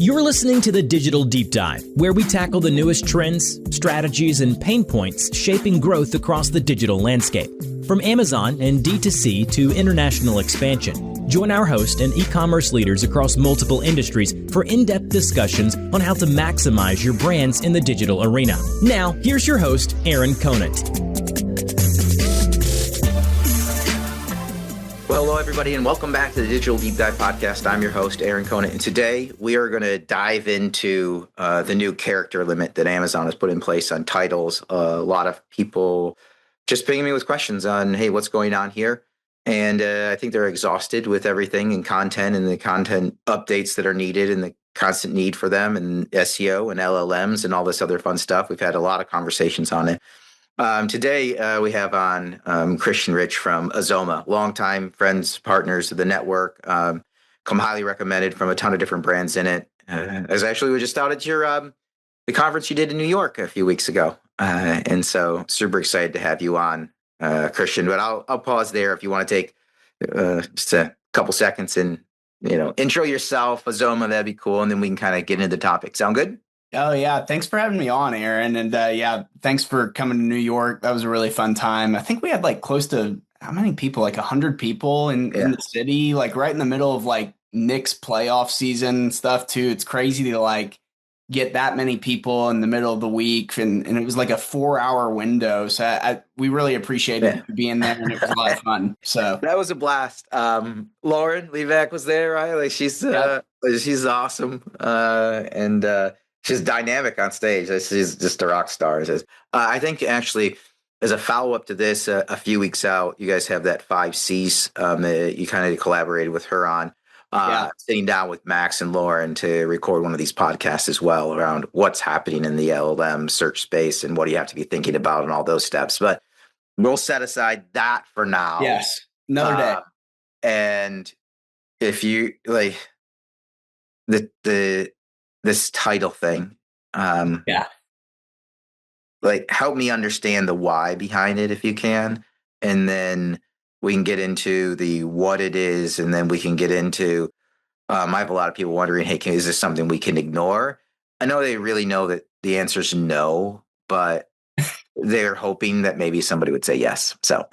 You're listening to the Digital Deep Dive, where we tackle the newest trends, strategies, and pain points shaping growth across the digital landscape. From Amazon and D2C to international expansion, join our host and e-commerce leaders across multiple industries for in-depth discussions on how to maximize your brands in the digital arena. Now, here's your host, Aaron Conant. Well, hello, everybody, and welcome back to the Digital Deep Dive podcast. I'm your host, Aaron Conant, and today we are going to dive into the new character limit that Amazon has put in place on titles. A lot of people just pinging me with questions on, hey, what's going on here? And I think they're exhausted with everything and the content updates that are needed and the constant need for them and SEO and LLMs and all this other fun stuff. We've had a lot of conversations on it. Today, we have on Christian Rich from Azoma, longtime friends, partners of the network, come highly recommended from a ton of different brands in it. As actually we just out at your the conference you did in New York a few weeks ago. And so super excited to have you on, Christian. But I'll pause there if you want to take just a couple seconds and, intro yourself, Azoma, that'd be cool. And then we can kind of get into the topic. Sound good? Oh, yeah. Thanks for having me on, Aaron. And thanks for coming to New York. That was a really fun time. I think we had close to how many people, 100 people in the city, right in the middle of Knicks playoff season stuff too. It's crazy to get that many people in the middle of the week. And it was a 4-hour window. So we really appreciated being there, and it was a lot of fun. So that was a blast. Lauren Levac was there, right? She's awesome. She's dynamic on stage. She's just a rock star. I think actually, as a follow-up to this, a few weeks out, you guys have that 5 Cs that you kind of collaborated with her on, sitting down with Max and Lauren to record one of these podcasts as well around what's happening in the LLM search space and what do you have to be thinking about and all those steps. But we'll set aside that for now. Yes, another day. And if you this title thing, help me understand the why behind it if you can, and then we can get into the what it is, and then we can get into I have a lot of people wondering, hey, is this something we can ignore? I know they really know that the answer is no, but they're hoping that maybe somebody would say yes. So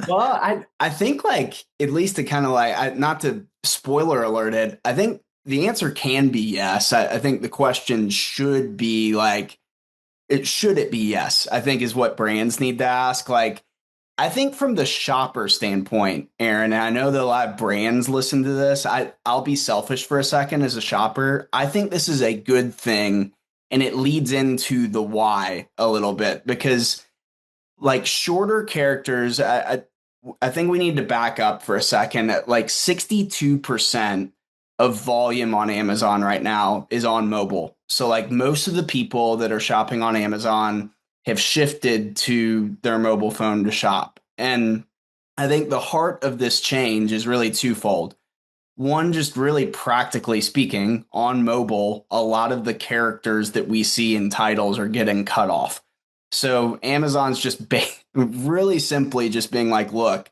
well, I think at least to kind of not to spoiler alert it, I think the answer can be yes. I think the question should be should it be yes? I think is what brands need to ask. I think from the shopper standpoint, Aaron, and I know that a lot of brands listen to this. I'll be selfish for a second as a shopper. I think this is a good thing, and it leads into the why a little bit, because shorter characters, I think we need to back up for a second. 62% of volume on Amazon right now is on mobile. So most of the people that are shopping on Amazon have shifted to their mobile phone to shop. And I think the heart of this change is really twofold. One, just really practically speaking, on mobile, a lot of the characters that we see in titles are getting cut off. So Amazon's just really simply just being look,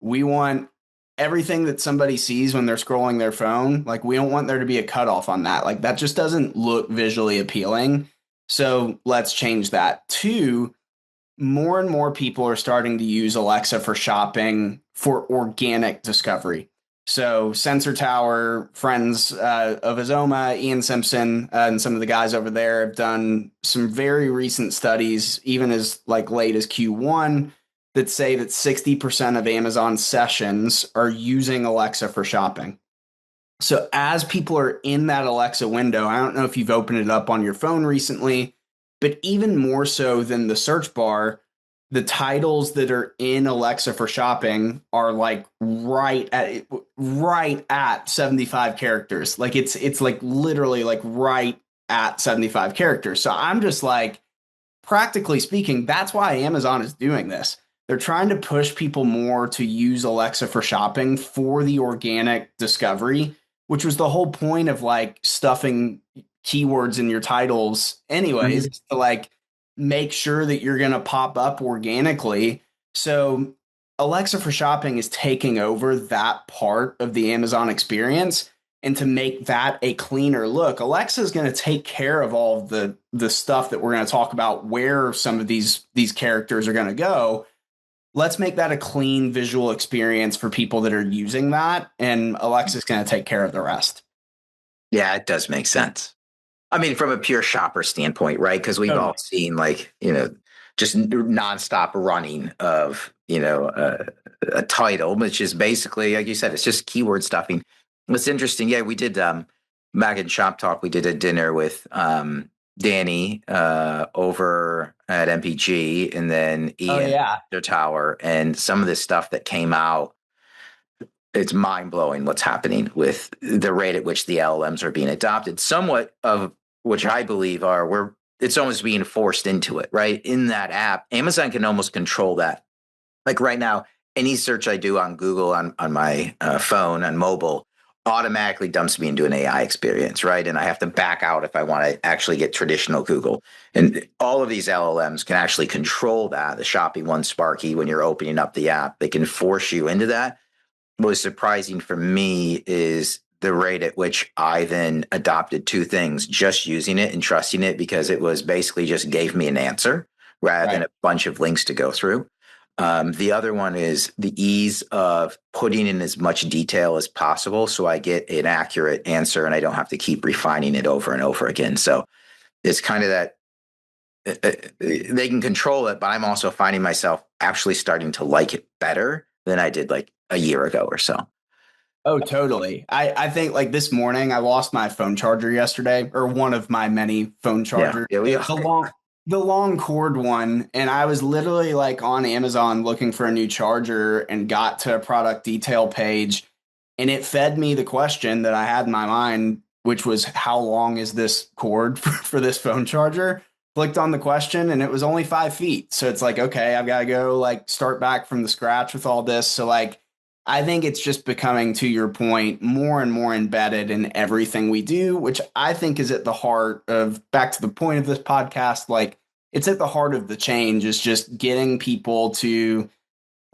we want everything that somebody sees when they're scrolling their phone, we don't want there to be a cutoff on that. That just doesn't look visually appealing. So let's change that. 2, more and more people are starting to use Alexa for shopping for organic discovery. So Sensor Tower, friends of Azoma, Ian Simpson, and some of the guys over there have done some very recent studies, even as late as Q1, that say that 60% of Amazon sessions are using Alexa for shopping. So as people are in that Alexa window, I don't know if you've opened it up on your phone recently, but even more so than the search bar, the titles that are in Alexa for shopping are right at 75 characters. It's literally right at 75 characters. So I'm just practically speaking, that's why Amazon is doing this. They're trying to push people more to use Alexa for shopping for the organic discovery, which was the whole point of stuffing keywords in your titles anyways, to make sure that you're going to pop up organically. So Alexa for shopping is taking over that part of the Amazon experience. and to make that a cleaner look. Alexa is going to take care of all of the stuff that we're going to talk about, where some of these characters are going to go. Let's make that a clean visual experience for people that are using that, and Alexa's going to take care of the rest. Yeah, it does make sense. I mean, from a pure shopper standpoint, right? Because we've all seen just nonstop running of, a title, which is basically, like you said, it's just keyword stuffing. It's interesting. Yeah, we did back in Shop Talk, we did a dinner with Danny over at MPG, and then Ian their tower, and some of the stuff that came out. It's mind blowing what's happening with the rate at which the LLMs are being adopted. Somewhat of which I believe it's almost being forced into it, right? In that app, Amazon can almost control that. Like right now, any search I do on Google on my phone, on mobile, automatically dumps me into an AI experience, right? And I have to back out if I want to actually get traditional Google. And all of these LLMs can actually control that. The Shopee one, Sparky, when you're opening up the app, they can force you into that. What was surprising for me is the rate at which I then adopted two things, just using it and trusting it, because it was basically just gave me an answer rather than a bunch of links to go through. The other one is the ease of putting in as much detail as possible so I get an accurate answer and I don't have to keep refining it over and over again. So it's kind of that they can control it, but I'm also finding myself actually starting to like it better than I did like a year ago or so. Oh, totally. I think like this morning, I lost my phone charger yesterday, or one of my many phone chargers. The long cord one. And I was literally like on Amazon looking for a new charger and got to a product detail page, and it fed me the question that I had in my mind, which was, how long is this cord for this phone charger? Clicked on the question and it was only 5 feet. So it's like, okay, I've got to go like start back from the scratch with all this. So like, I think it's just becoming, to your point, more and more embedded in everything we do, which I think is at the heart of, back to the point of this podcast, like it's at the heart of the change, is just getting people to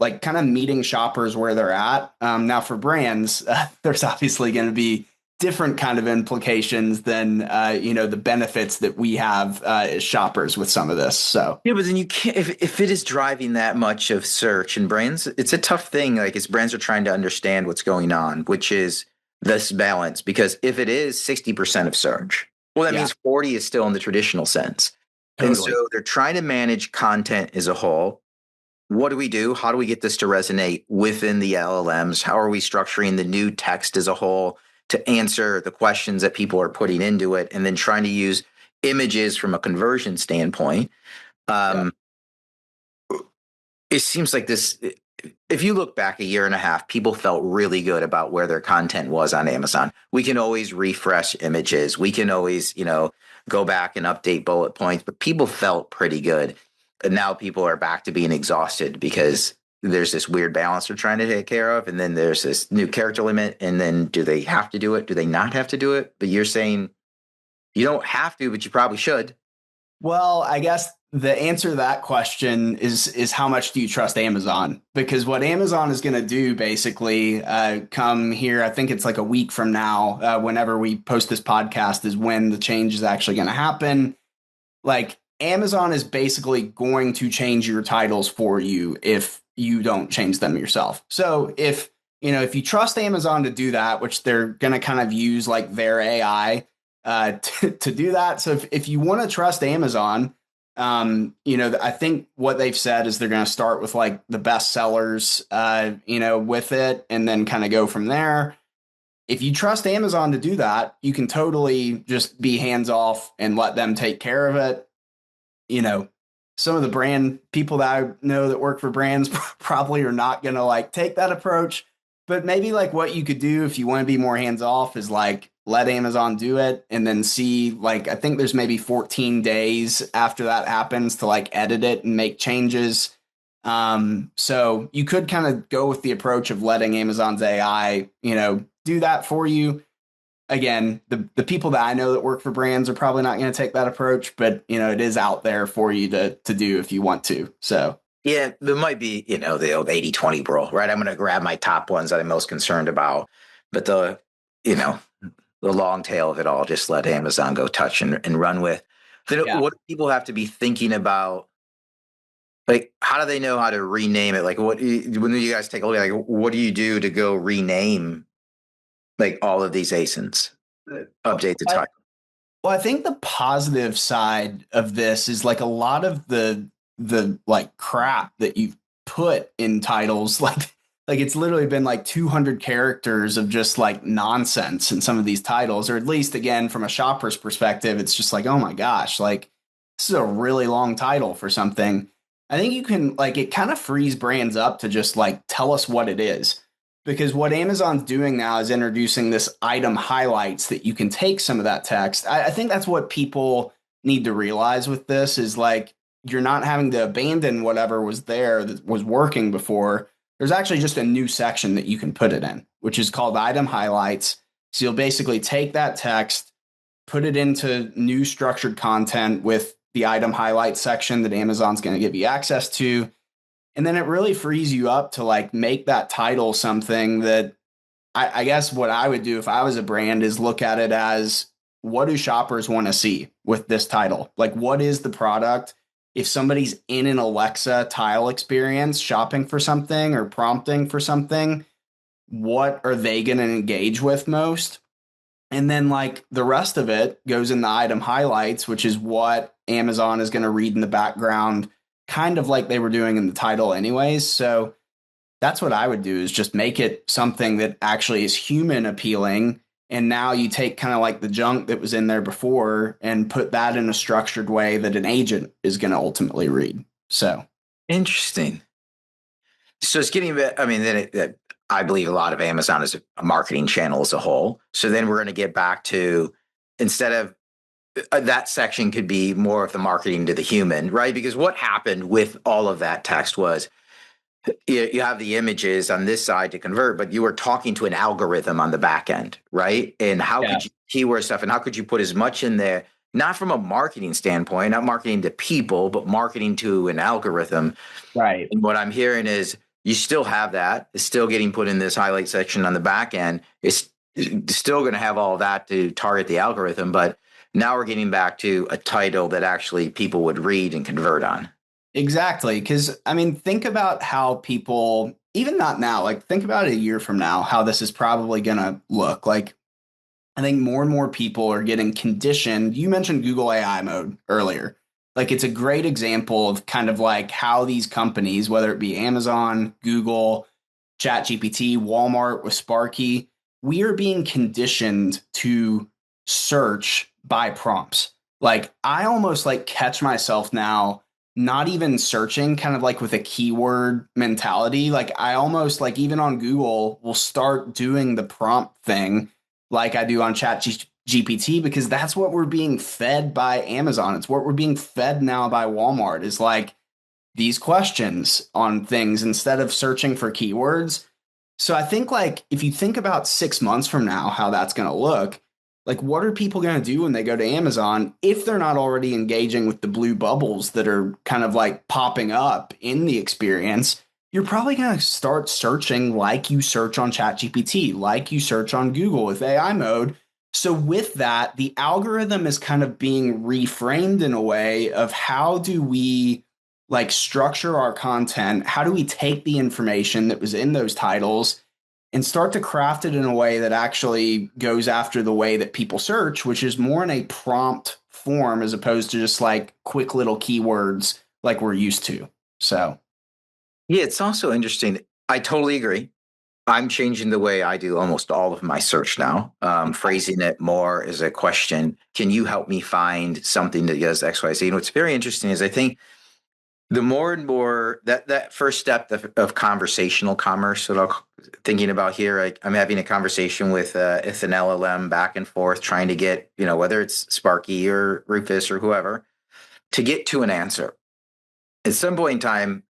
like kind of meeting shoppers where they're at. Now for brands, there's obviously going to be different kind of implications than, the benefits that we have as shoppers with some of this. So yeah, but then you can't, if it is driving that much of search and brands, it's a tough thing. Like as brands are trying to understand what's going on, which is this balance, because if it is 60% of search, well, that means 40 is still in the traditional sense. Totally. And so they're trying to manage content as a whole. What do we do? How do we get this to resonate within the LLMs? How are we structuring the new text as a whole to answer the questions that people are putting into it, and then trying to use images from a conversion standpoint? It seems like this, if you look back a year and a half, people felt really good about where their content was on Amazon. We can always refresh images. We can always, go back and update bullet points, but people felt pretty good. And now people are back to being exhausted because there's this weird balance they're trying to take care of. And then there's this new character limit. And then do they have to do it? Do they not have to do it? But you're saying you don't have to, but you probably should. Well, I guess the answer to that question is how much do you trust Amazon? Because what Amazon is going to do basically come here, I think it's like a week from now, whenever we post this podcast, is when the change is actually going to happen. Like Amazon is basically going to change your titles for you if you don't change them yourself. So if you trust Amazon to do that, which they're going to kind of use like their AI to do that. So if you want to trust Amazon, I think what they've said is they're going to start with like the best sellers, with it, and then kind of go from there. If you trust Amazon to do that, you can totally just be hands off and let them take care of it. Some of the brand people that I know that work for brands probably are not going to like take that approach, but maybe like what you could do if you want to be more hands off is like let Amazon do it and then see, like, I think there's maybe 14 days after that happens to like edit it and make changes. So you could kind of go with the approach of letting Amazon's AI, do that for you. Again, the people that I know that work for brands are probably not going to take that approach, but it is out there for you to do if you want to. So yeah, there might be, the old 80-20 rule, right? I'm going to grab my top ones that I'm most concerned about, but the long tail of it all, just let Amazon go touch and run with. Then Yeah. what do people have to be thinking about? Like, how do they know how to rename it? Like, when you guys take a look, like, what do you do to go rename like all of these ASINs? Update the title. Well, I think the positive side of this is like a lot of the like crap that you've put in titles, like it's literally been like 200 characters of just like nonsense in some of these titles, or at least again from a shopper's perspective, it's just like, oh my gosh, like this is a really long title for something. I think you can like it kind of frees brands up to just like tell us what it is. Because what Amazon's doing now is introducing this item highlights that you can take some of that text. I think that's what people need to realize with this is like you're not having to abandon whatever was there that was working before. There's actually just a new section that you can put it in, which is called item highlights. So you'll basically take that text, put it into new structured content with the item highlights section that Amazon's going to give you access to. And then it really frees you up to like make that title something that I guess what I would do if I was a brand is look at it as what do shoppers want to see with this title? Like, what is the product? If somebody's in an Alexa tile experience shopping for something or prompting for something, what are they going to engage with most? And then, like, the rest of it goes in the item highlights, which is what Amazon is going to read in the background, kind of like they were doing in the title, anyways. So, that's what I would do is just make it something that actually is human appealing. And now you take kind of like the junk that was in there before and put that in a structured way that an agent is going to ultimately read. So Interesting. So it's getting, I mean, I believe a lot of Amazon is a marketing channel as a whole. So then we're going to get back to, instead of that section could be more of the marketing to the human, right? Because what happened with all of that text was, you have the images on this side to convert, but you were talking to an algorithm on the back end, right? And how could you keyword stuff and how could you put as much in there, not from a marketing standpoint, not marketing to people, but marketing to an algorithm. right. And what I'm hearing is you still have that. It's still getting put in this highlight section on the back end. It's still going to have all that to target the algorithm, but now we're getting back to a title that actually people would read and convert on. Exactly. Because, I mean, think about how people, even not now, like think about a year from now, how this is probably going to look. Like, I think more and more people are getting conditioned. You mentioned Google AI mode earlier. Like, it's a great example of kind of like how these companies, whether it be Amazon, Google, ChatGPT, Walmart with Sparky, we are being conditioned to search by prompts. Like, I almost like catch myself now not even searching kind of like with a keyword mentality. Like I almost like even on Google will start doing the prompt thing like I do on ChatGPT because that's what we're being fed by Amazon. It's what we're being fed now by Walmart is like these questions on things instead of searching for keywords. So I think like if you think about 6 months from now, how that's going to look, like what are people going to do when they go to Amazon if they're not already engaging with the blue bubbles that are kind of like popping up in the experience? You're probably going to start searching like you search on ChatGPT, like you search on Google with AI mode. So with that, the algorithm is kind of being reframed in a way of how do we like structure our content? How do we take the information that was in those titles and start to craft it in a way that actually goes after the way that people search, which is more in a prompt form as opposed to just like quick little keywords like we're used to. So, yeah, it's also interesting. I totally agree. I'm changing the way I do almost all of my search now, phrasing it more as a question. Can you help me find something that does X, Y, Z? And what's very interesting is I think the more and more that first step of conversational commerce that I'm thinking about here, I'm having a conversation with it's an LLM back and forth, trying to get, whether it's Sparky or Rufus or whoever, to get to an answer. At some point in time,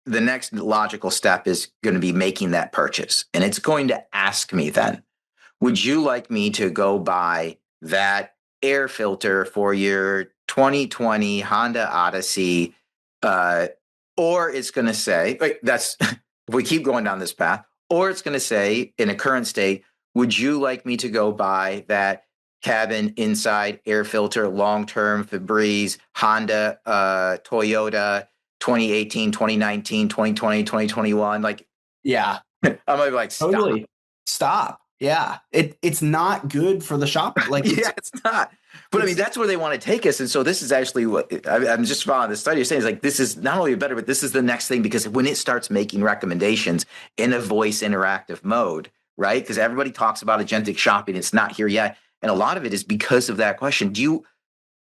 the next logical step is going to be making that purchase. And it's going to ask me then, would you like me to go buy that air filter for your 2020 Honda Odyssey? Or it's going to say, that's if we keep going down this path, or it's going to say in a current state, would you like me to go buy that cabin inside air filter long-term Febreze, Honda, Toyota, 2018, 2019, 2020, 2021? Like, Yeah, I'm gonna be like, stop. totally. Stop. Yeah. It's not good for the shopper. Like, Yeah, it's not. But I mean, that's where they want to take us. And so this is actually what I'm just following the study. You're saying is like, this is not only better, but this is the next thing, because when it starts making recommendations in a voice interactive mode, right? Because everybody talks about agentic shopping, it's not here yet. And a lot of it is because of that question.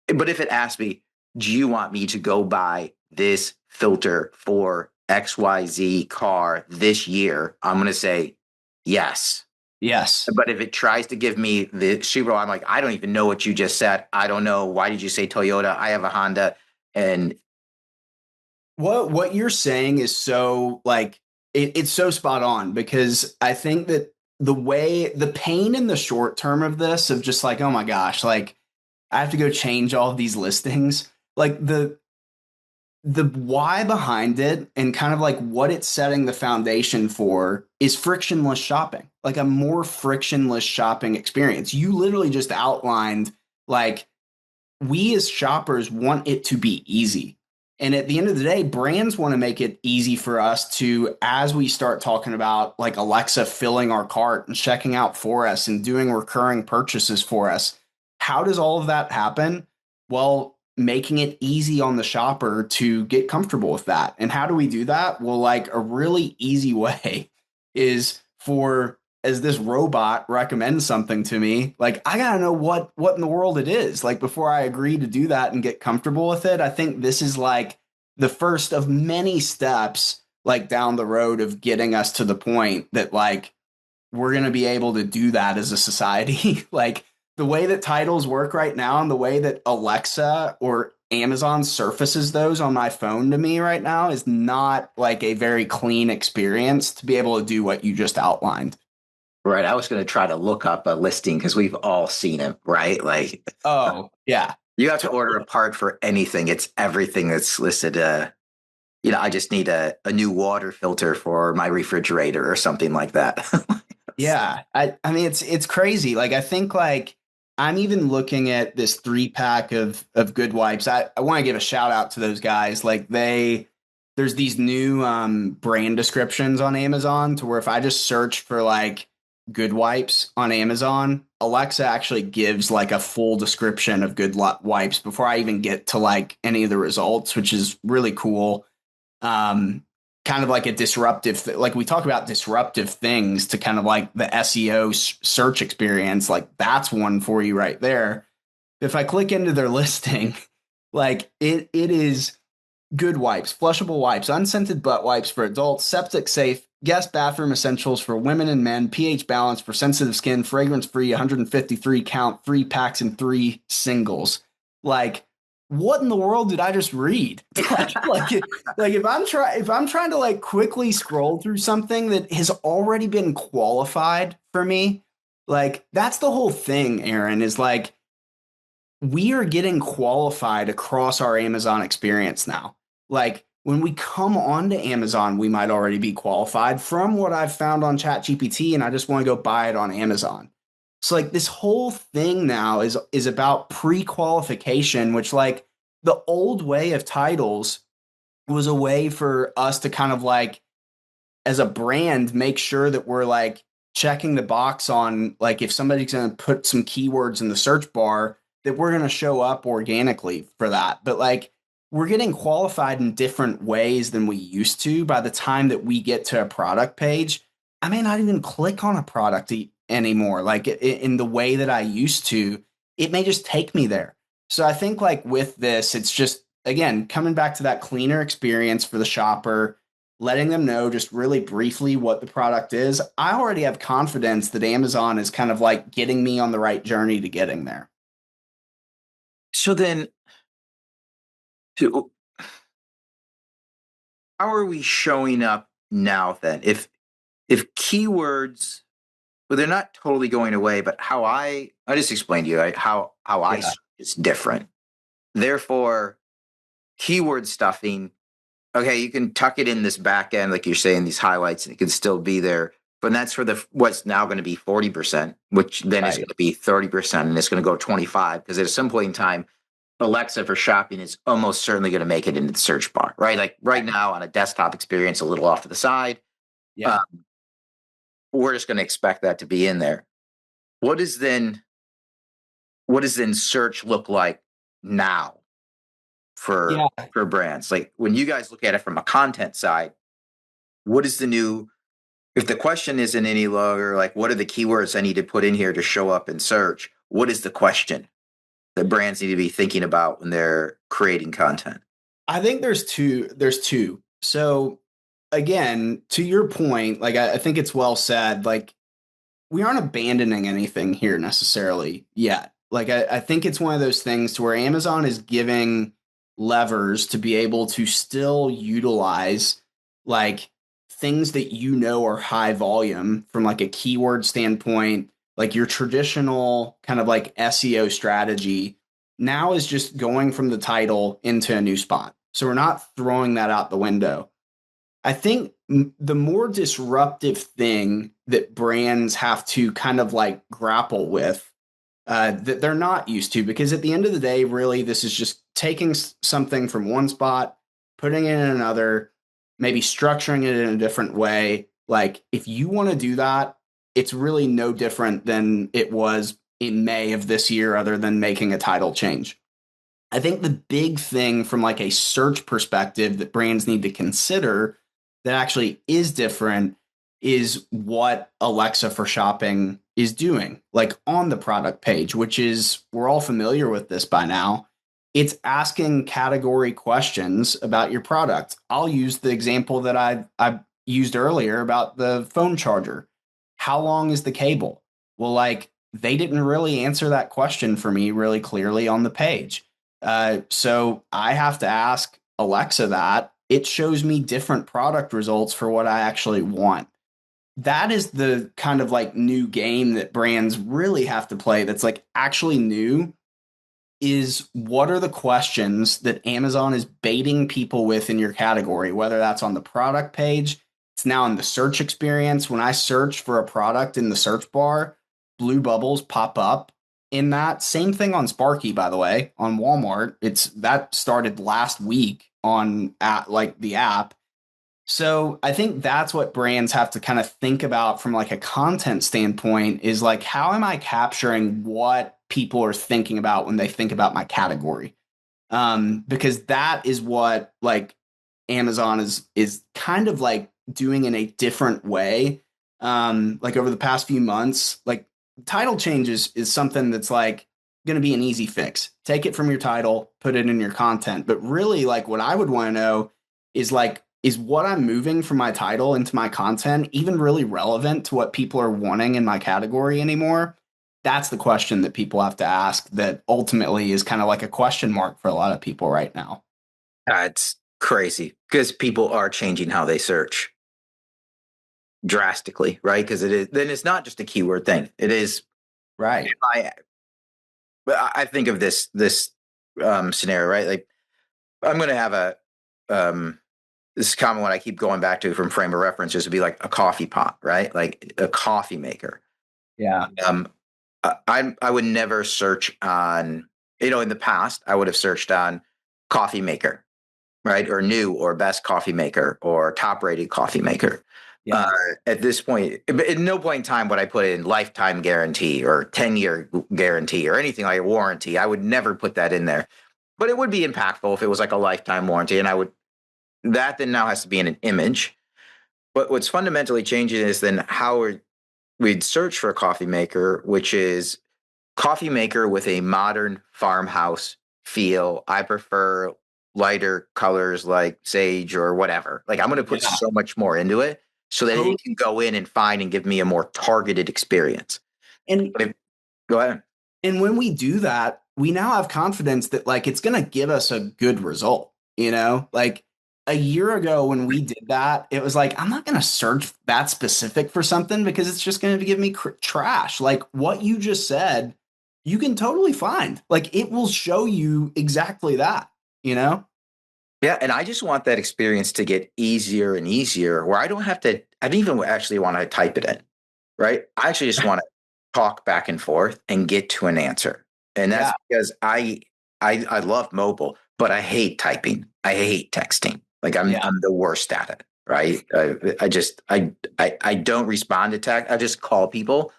But if it asks me, do you want me to go buy this filter for XYZ car this year? I'm going to say yes. yes. But if it tries to give me the Subaru, I'm like, I don't even know what you just said. I don't know. Why did you say Toyota? I have a Honda. And What you're saying is so like it's so spot on, because I think that the pain in the short term of this, of just like, oh my gosh, like I have to go change all of these listings, like the why behind it and kind of like what it's setting the foundation for is frictionless shopping, like a more frictionless shopping experience. You literally just outlined, like, we as shoppers want it to be easy. And at the end of the day, brands want to make it easy for us to, as we start talking about like Alexa filling our cart and checking out for us and doing recurring purchases for us. How does all of that happen? Well, making it easy on the shopper to get comfortable with that. And how do we do that? Well, like a really easy way is for, as this robot recommends something to me, like I gotta know what in the world it is, like before I agree to do that and get comfortable with it. I think this is like the first of many steps, like down the road, of getting us to the point that like we're gonna be able to do that as a society. Like the way that titles work right now and the way that Alexa or Amazon surfaces those on my phone to me right now is not like a very clean experience to be able to do what you just outlined. right, I was going to try to look up a listing because we've all seen them, right? Like, Oh, yeah. you have to order a part for anything. It's everything that's listed. I just need a new water filter for my refrigerator or something like that. Yeah. I mean it's crazy. Like I think like I'm even looking at this 3-pack of good wipes. I want to give a shout out to those guys. Like there's these new brand descriptions on Amazon to where if I just search for like good wipes on Amazon, Alexa actually gives like a full description of good wipes before I even get to like any of the results, which is really cool. Kind of like a disruptive, like we talk about disruptive things to kind of like the SEO search experience. Like that's one for you right there. If I click into their listing, like it is good wipes, flushable wipes, unscented butt wipes for adults, septic safe, guest bathroom essentials for women and men, pH balance for sensitive skin, fragrance free, 153 count, 3 packs and 3 singles. Like, what in the world did I just read? like if I'm trying to like quickly scroll through something that has already been qualified for me, like that's the whole thing, Aaron, is like we are getting qualified across our Amazon experience now. Like when we come onto Amazon, we might already be qualified from what I've found on ChatGPT, and I just want to go buy it on Amazon. So like this whole thing now is about pre-qualification, which like the old way of titles was a way for us to kind of like as a brand make sure that we're like checking the box on like if somebody's going to put some keywords in the search bar that we're going to show up organically for that. But like we're getting qualified in different ways than we used to. By the time that we get to a product page, I may not even click on a product anymore. Like in the way that I used to, it may just take me there. So I think like with this, it's just, again, coming back to that cleaner experience for the shopper, letting them know just really briefly what the product is. I already have confidence that Amazon is kind of like getting me on the right journey to getting there. So then, how are we showing up now then? If keywords, well, they're not totally going away, but how I just explained to you how I search is different. Therefore, keyword stuffing, okay, you can tuck it in this back end, like you're saying, these highlights, and it can still be there. but that's for what's now going to be 40%, which then is Right. going to be 30%, and it's going to go 25 because at some point in time, Alexa for shopping is almost certainly going to make it into the search bar, right? Like right now on a desktop experience, a little off to the side. Yeah. We're just going to expect that to be in there. What does then search look like now for Yeah. for brands? Like when you guys look at it from a content side, what is the new, if the question isn't any longer like what are the keywords I need to put in here to show up in search, what is the question that brands need to be thinking about when they're creating content? I think there's two. So again, to your point, like I think it's well said, like we aren't abandoning anything here necessarily yet. Like I think it's one of those things to where Amazon is giving levers to be able to still utilize like things that are high volume from like a keyword standpoint, like your traditional kind of like SEO strategy now is just going from the title into a new spot. So we're not throwing that out the window. I think the more disruptive thing that brands have to kind of like grapple with that they're not used to, because at the end of the day, really, this is just taking something from one spot, putting it in another, maybe structuring it in a different way. Like, if you want to do that, it's really no different than it was in May of this year, other than making a title change. I think the big thing from like a search perspective that brands need to consider that actually is different is what Alexa for shopping is doing, like on the product page, which is, we're all familiar with this by now. It's asking category questions about your product. I'll use the example that I used earlier about the phone charger. How long is the cable? Well, like they didn't really answer that question for me really clearly on the page. So I have to ask Alexa that. It shows me different product results for what I actually want. That is the kind of like new game that brands really have to play that's like actually new, is what are the questions that Amazon is baiting people with in your category, whether that's on the product page, it's now in the search experience. When I search for a product in the search bar, blue bubbles pop up in that. Same thing on Sparky, by the way, on Walmart. That started last week on like the app. So I think that's what brands have to kind of think about from like a content standpoint, is like, how am I capturing what people are thinking about when they think about my category? Because that is what like Amazon is kind of like doing in a different way. Like over the past few months, like title changes is something that's like going to be an easy fix. Take it from your title, put it in your content. But really, like what I would want to know is like, is what I'm moving from my title into my content even really relevant to what people are wanting in my category anymore? That's the question that people have to ask, that ultimately is kind of like a question mark for a lot of people right now. It's crazy because people are changing how they search drastically, right? Because it's not just a keyword thing. It is, Right. I think of this scenario, right? Like I'm going to have this is common one I keep going back to from frame of references would be like a coffee pot, right? Like a coffee maker. Yeah. I would never search on, in the past, I would have searched on coffee maker, right? Or new or best coffee maker or top rated coffee maker. Yeah. At this point, at no point in time would I put in lifetime guarantee or 10-year guarantee or anything like a warranty. I would never put that in there, but it would be impactful if it was like a lifetime warranty. And that then now has to be in an image. But what's fundamentally changing is then how we'd search for a coffee maker, which is coffee maker with a modern farmhouse feel. I prefer lighter colors like sage or whatever. Like I'm going to put so much more into it so that it can go in and find and give me a more targeted experience. And go ahead. And when we do that, we now have confidence that like it's going to give us a good result, Like a year ago when we did that, it was like, I'm not going to search that specific for something because it's just going to give me trash. Like what you just said, you can totally find. Like it will show you exactly that. Yeah, and I just want that experience to get easier and easier where I don't have to I didn't even actually want to type it in, right? I actually just want to talk back and forth and get to an answer. And that's because I love mobile, but I hate typing. I hate texting. Like I'm the worst at it, right? I don't respond to text. I just call people.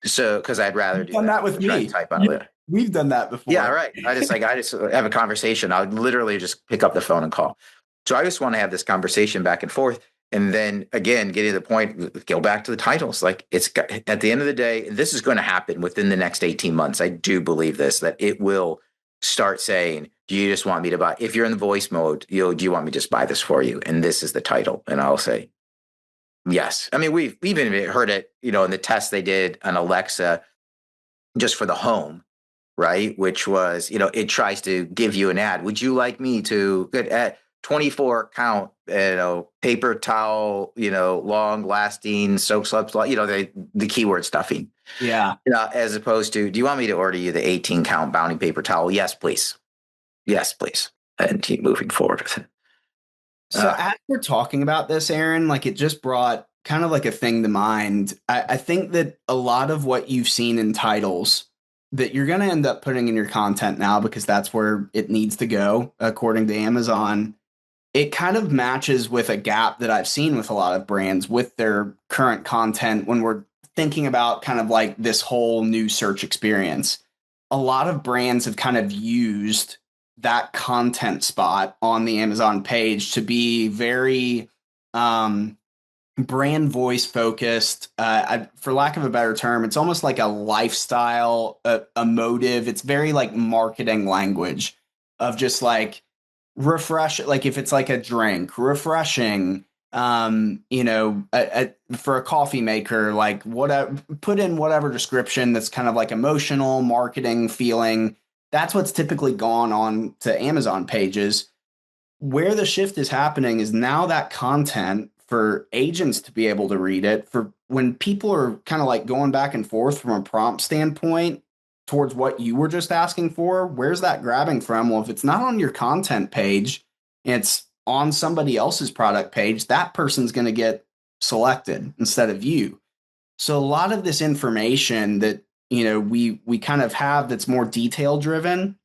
So because I'd rather do done that with me. Type on it. We've done that before. Yeah, right. I just have a conversation. I would literally just pick up the phone and call. So I just want to have this conversation back and forth. And then again, getting to the point, go back to the titles. Like at the end of the day, this is going to happen within the next 18 months. I do believe this, that it will start saying, do you just want me to buy? If you're in the voice mode, do you want me to just buy this for you? And this is the title. And I'll say, yes. I mean, we've even heard it, in the test they did on Alexa just for the home, right? Which was, it tries to give you an ad. Would you like me to get at 24 count, paper towel, long lasting soap slugs, the keyword stuffing. Yeah. As opposed to, do you want me to order you the 18 count bounty paper towel? Yes, please. Yes, please. And keep moving forward with it. So as we're talking about this, Aaron, like it just brought kind of like a thing to mind. I think that a lot of what you've seen in titles that you're going to end up putting in your content now, because that's where it needs to go, according to Amazon, it kind of matches with a gap that I've seen with a lot of brands with their current content when we're thinking about kind of like this whole new search experience. A lot of brands have kind of used that content spot on the Amazon page to be very brand voice focused. For lack of a better term, it's almost like a lifestyle, a motive. It's very like marketing language of just like, refresh, like if it's like a drink, refreshing, for a coffee maker, like whatever, put in whatever description that's kind of like emotional marketing feeling. That's what's typically gone on to Amazon pages. Where the shift is happening is now that content for agents to be able to read it, for when people are kind of like going back and forth from a prompt standpoint towards what you were just asking for, where's that grabbing from? Well, if it's not on your content page, it's on somebody else's product page, that person's going to get selected instead of you. So a lot of this information that, we kind of have that's more detail driven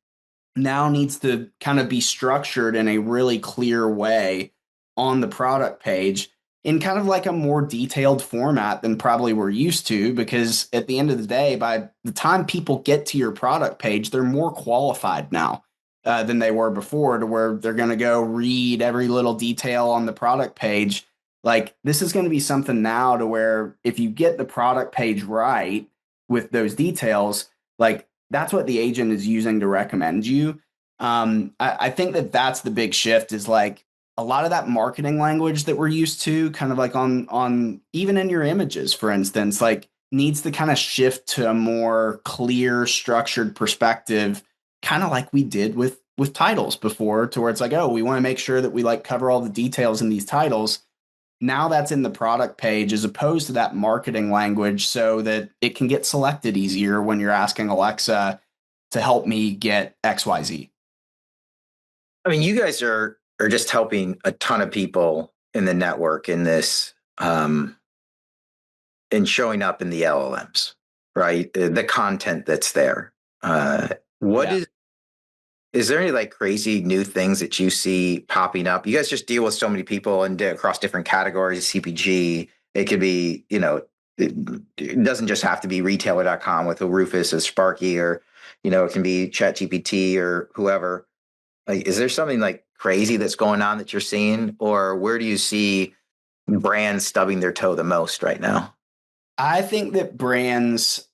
now needs to kind of be structured in a really clear way on the product page in kind of like a more detailed format than probably we're used to, because at the end of the day, by the time people get to your product page, they're more qualified now than they were before, to where they're going to go read every little detail on the product page. Like this is going to be something now to where if you get the product page right with those details, like that's what the agent is using to recommend you. I think that that's the big shift, is like a lot of that marketing language that we're used to, kind of like on even in your images, for instance, like needs to kind of shift to a more clear, structured perspective, kind of like we did with titles before, to where it's like, oh, we want to make sure that we like cover all the details in these titles. Now that's in the product page as opposed to that marketing language, so that it can get selected easier when you're asking Alexa to help me get XYZ. I mean, you guys are just helping a ton of people in the network in this, and showing up in the LLMs, right? The content that's there. Is there any like crazy new things that you see popping up? You guys just deal with so many people and across different categories, CPG. It could be, it doesn't just have to be retailer.com with a Rufus or Sparky, or, it can be ChatGPT or whoever. Like, is there something like crazy that's going on that you're seeing, or where do you see brands stubbing their toe the most right now? I think that brands,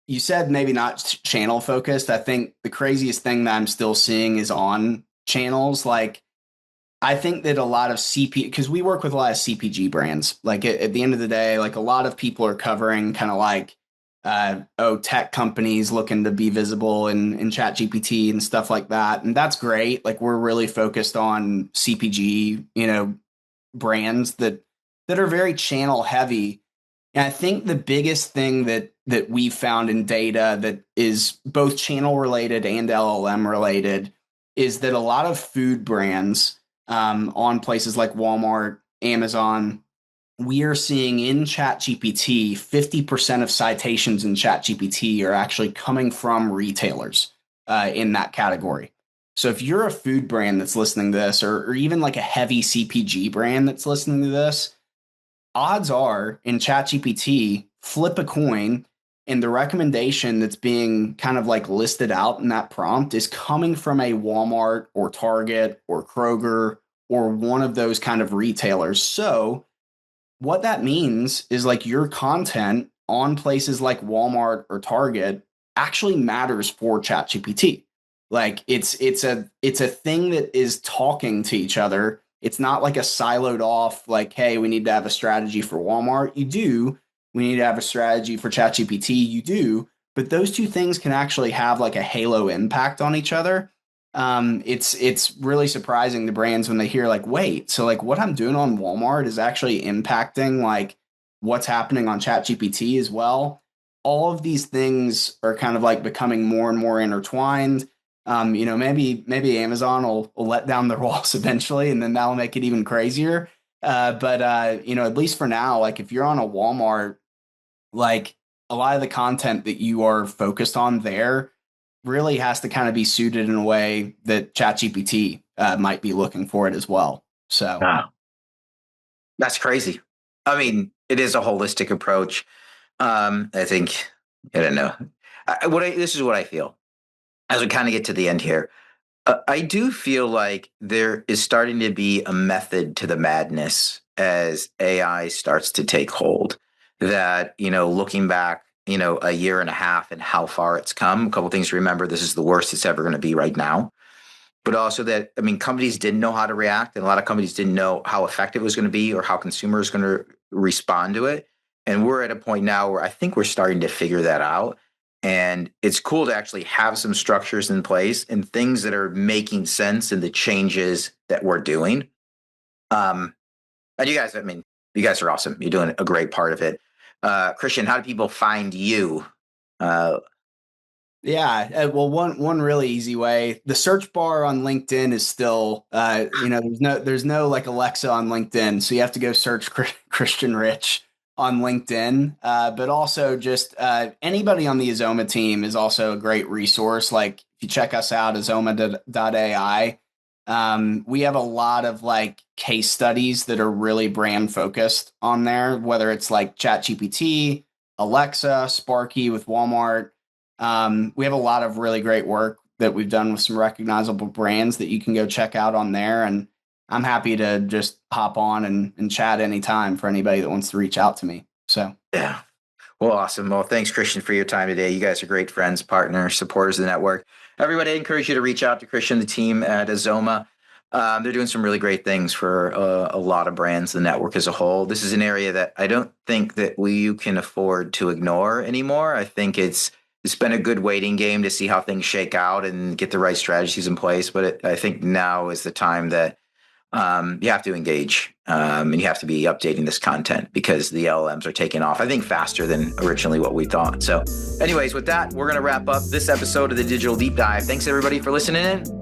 you said maybe not channel focused. I think the craziest thing that I'm still seeing is on channels. Like, I think that a lot of because we work with a lot of CPG brands. Like at the end of the day, like a lot of people are covering kind of like, tech companies looking to be visible in ChatGPT and stuff like that. And that's great. Like we're really focused on CPG, brands that are very channel heavy. And I think the biggest thing that we've found in data that is both channel related and LLM related is that a lot of food brands on places like Walmart, Amazon, we are seeing in ChatGPT, 50% of citations in ChatGPT are actually coming from retailers in that category. So if you're a food brand that's listening to this, or even like a heavy CPG brand that's listening to this, odds are in ChatGPT, flip a coin, and the recommendation that's being kind of like listed out in that prompt is coming from a Walmart or Target or Kroger or one of those kind of retailers. So what that means is like your content on places like Walmart or Target actually matters for ChatGPT. Like it's a thing that is talking to each other. It's not like a siloed off, like, hey, we need to have a strategy for Walmart. You do. We need to have a strategy for ChatGPT. You do. But those two things can actually have like a halo impact on each other. It's really surprising to brands when they hear like, wait, so like what I'm doing on Walmart is actually impacting like what's happening on ChatGPT as well. All of these things are kind of like becoming more and more intertwined. Maybe Amazon will let down their walls eventually, and then that'll make it even crazier. But at least for now, like if you're on a Walmart, like a lot of the content that you are focused on there really has to kind of be suited in a way that ChatGPT might be looking for it as well. So wow, that's crazy. I mean, it is a holistic approach. I think, I don't know. This is what I feel as we kind of get to the end here. I do feel like there is starting to be a method to the madness as AI starts to take hold. That, looking back, a year and a half and how far it's come, a couple of things to remember. This is the worst it's ever going to be right now. But also that, I mean, companies didn't know how to react, and a lot of companies didn't know how effective it was going to be or how consumers are going to respond to it. And we're at a point now where I think we're starting to figure that out. And it's cool to actually have some structures in place and things that are making sense in the changes that we're doing. And you guys, you guys are awesome. You're doing a great part of it. Christian, how do people find you? Well, one really easy way. The search bar on LinkedIn is still, there's no like Alexa on LinkedIn, so you have to go search Christian Rich on LinkedIn. But also just anybody on the Azoma team is also a great resource. Like if you check us out, azoma.ai, we have a lot of like case studies that are really brand focused on there, whether it's like ChatGPT, Alexa, Sparky with Walmart. We have a lot of really great work that we've done with some recognizable brands that you can go check out on there. And I'm happy to just hop on and chat anytime for anybody that wants to reach out to me. So, yeah. Well, awesome. Well, thanks, Christian, for your time today. You guys are great friends, partners, supporters of the network. Everybody, I encourage you to reach out to Christian, the team at Azoma. They're doing some really great things for a lot of brands, the network as a whole. This is an area that I don't think that you can afford to ignore anymore. I think it's been a good waiting game to see how things shake out and get the right strategies in place. But I think now is the time that you have to engage and you have to be updating this content because the LLMs are taking off, I think, faster than originally what we thought. So anyways, with that, we're going to wrap up this episode of the Digital Deep Dive. Thanks, everybody, for listening in.